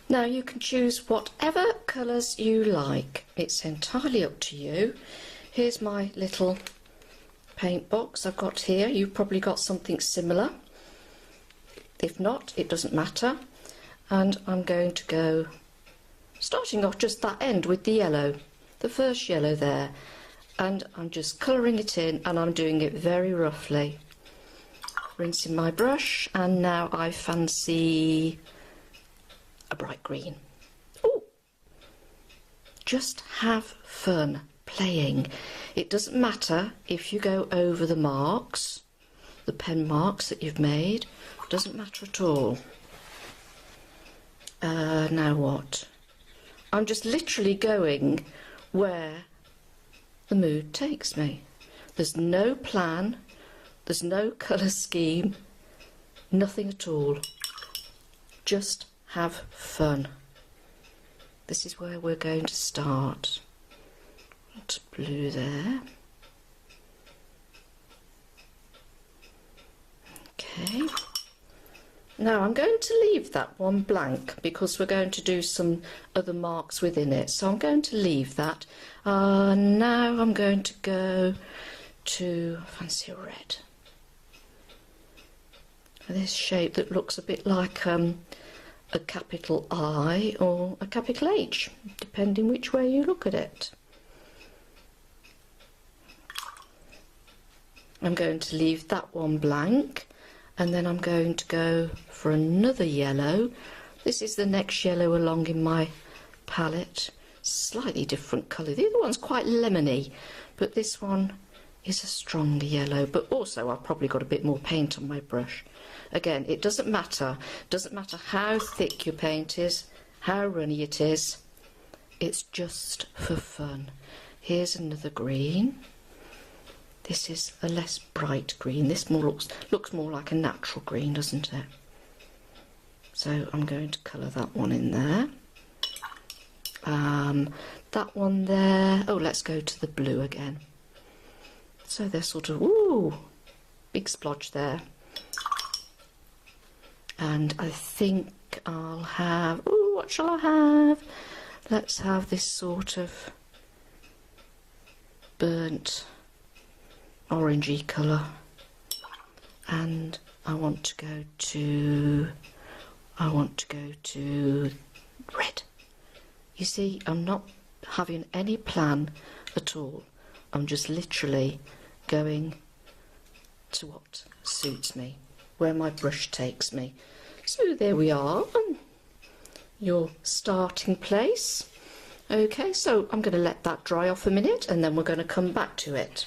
Now you can choose whatever colours you like. It's entirely up to you. Here's my little paint box I've got here. You've probably got something similar. If not, it doesn't matter. And I'm going to go, starting off just that end with the yellow, the first yellow there. And I'm just colouring it in, and I'm doing it very roughly. Rinsing my brush, and now I fancy a bright green. Ooh. Just have fun playing. It doesn't matter if you go over the marks, the pen marks that you've made. It doesn't matter at all. Now what? I'm just literally going where the mood takes me. There's no plan, there's no colour scheme, nothing at all. Just have fun. This is where we're going to start. Put blue there. Okay. Now I'm going to leave that one blank because we're going to do some other marks within it. So I'm going to leave that. Now I'm going to go to, I fancy a red. This shape that looks a bit like a capital I or a capital H, depending which way you look at it. I'm going to leave that one blank, and then I'm going to go for another yellow. This is the next yellow along in my palette. Slightly different colour. The other one's quite lemony, but this one is a stronger yellow, but also I've probably got a bit more paint on my brush. Again, it doesn't matter. It doesn't matter how thick your paint is, how runny it is. It's just for fun. Here's another green. This is a less bright green. This looks more like a natural green, doesn't it? So I'm going to colour that one in there. That one there. Oh, let's go to the blue again. So they're sort of, ooh, big splodge there. And I think I'll have, ooh, what shall I have? Let's have this sort of burnt orangey colour. And I want to go to red. You see, I'm not having any plan at all. I'm just literally going to what suits me, where my brush takes me. So there we are, your starting place. Okay, so I'm going to let that dry off a minute and then we're going to come back to it.